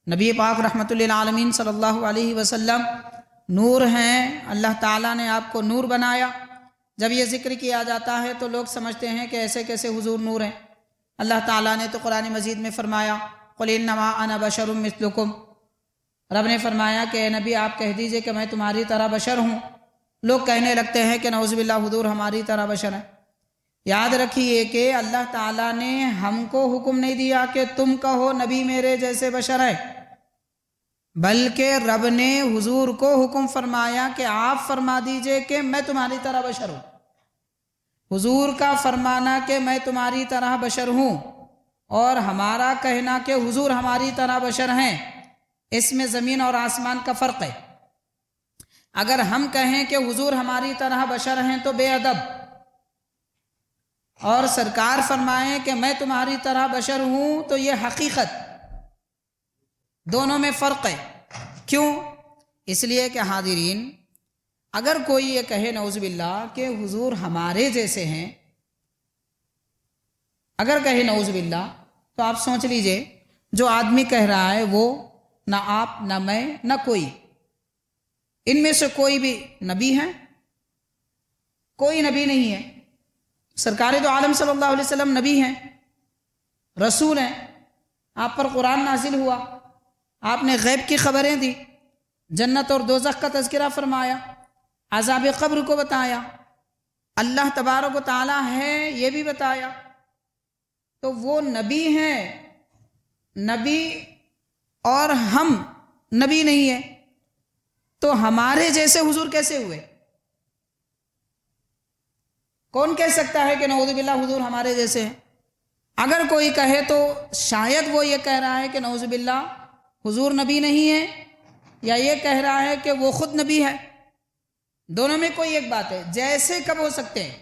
نبی پاک رحمۃ للعالمین صلی اللہ علیہ وسلم نور ہیں، اللہ تعالیٰ نے آپ کو نور بنایا۔ جب یہ ذکر کیا جاتا ہے تو لوگ سمجھتے ہیں کہ ایسے کیسے حضور نور ہیں۔ اللہ تعالیٰ نے تو قرآن مجید میں فرمایا قُلْ إِنَّمَا أَنَا بَشَرٌ مِثْلُكُمْ، رب نے فرمایا کہ اے نبی آپ کہہ دیجئے کہ میں تمہاری طرح بشر ہوں۔ لوگ کہنے لگتے ہیں کہ نعوذ باللہ حضور ہماری طرح بشر ہیں۔ یاد رکھیے کہ اللہ تعالیٰ نے ہم کو حکم نہیں دیا کہ تم کہو نبی میرے جیسے بشر ہیں، بلکہ رب نے حضور کو حکم فرمایا کہ آپ فرما دیجئے کہ میں تمہاری طرح بشر ہوں۔ حضور کا فرمانا کہ میں تمہاری طرح بشر ہوں اور ہمارا کہنا کہ حضور ہماری طرح بشر ہیں، اس میں زمین اور آسمان کا فرق ہے۔ اگر ہم کہیں کہ حضور ہماری طرح بشر ہیں تو بے ادب، اور سرکار فرمائیں کہ میں تمہاری طرح بشر ہوں تو یہ حقیقت، دونوں میں فرق ہے۔ کیوں؟ اس لیے کہ حاضرین، اگر کوئی یہ کہے نعوذ باللہ کہ حضور ہمارے جیسے ہیں، اگر کہے نعوذ باللہ، تو آپ سوچ لیجئے جو آدمی کہہ رہا ہے وہ نہ آپ نہ میں نہ کوئی، ان میں سے کوئی بھی نبی ہے؟ کوئی نبی نہیں ہے۔ سرکار دو عالم صلی اللہ علیہ وسلم نبی ہیں، رسول ہیں، آپ پر قرآن نازل ہوا، آپ نے غیب کی خبریں دی، جنت اور دوزخ کا تذکرہ فرمایا، عذاب قبر کو بتایا، اللہ تبارک و تعالی ہے یہ بھی بتایا، تو وہ نبی ہیں۔ نبی اور ہم نبی نہیں ہیں، تو ہمارے جیسے حضور کیسے ہوئے؟ کون کہہ سکتا ہے کہ نعوذ باللہ حضور ہمارے جیسے ہیں؟ اگر کوئی کہے تو شاید وہ یہ کہہ رہا ہے کہ نعوذ باللہ حضور نبی نہیں ہے، یا یہ کہہ رہا ہے کہ وہ خود نبی ہے۔ دونوں میں کوئی ایک بات ہے، جیسے کب ہو سکتے ہیں؟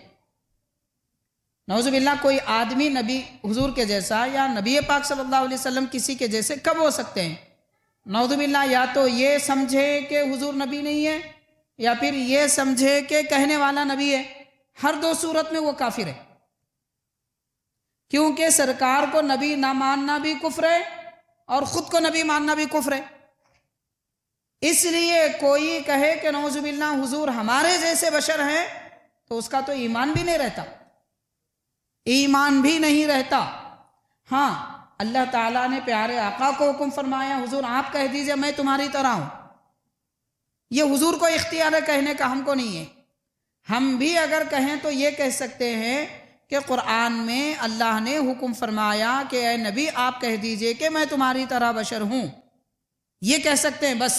نعوذ باللہ کوئی آدمی نبی حضور کے جیسا یا نبی پاک صلی اللہ علیہ وسلم کسی کے جیسے کب ہو سکتے ہیں؟ نعوذ باللہ یا تو یہ سمجھے کہ حضور نبی نہیں ہے، یا پھر یہ سمجھے کہ کہنے والا نبی ہے۔ ہر دو صورت میں وہ کافر ہے، کیونکہ سرکار کو نبی نہ ماننا بھی کفر ہے اور خود کو نبی ماننا بھی کفر ہے۔ اس لیے کوئی کہے کہ نعوذ باللہ حضور ہمارے جیسے بشر ہیں تو اس کا تو ایمان بھی نہیں رہتا، ایمان بھی نہیں رہتا۔ ہاں، اللہ تعالیٰ نے پیارے آقا کو حکم فرمایا حضور آپ کہہ دیجئے میں تمہاری طرح ہوں۔ یہ حضور کو اختیار ہے کہنے کا، ہم کو نہیں ہے۔ ہم بھی اگر کہیں تو یہ کہہ سکتے ہیں کہ قرآن میں اللہ نے حکم فرمایا کہ اے نبی آپ کہہ دیجئے کہ میں تمہاری طرح بشر ہوں، یہ کہہ سکتے ہیں بس۔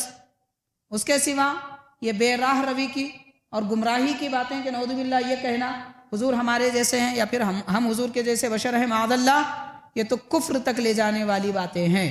اس کے سوا یہ بے راہ روی کی اور گمراہی کی باتیں کہ نعوذ باللہ یہ کہنا حضور ہمارے جیسے ہیں یا پھر ہم حضور کے جیسے بشر ہیں، معاذ اللہ، یہ تو کفر تک لے جانے والی باتیں ہیں۔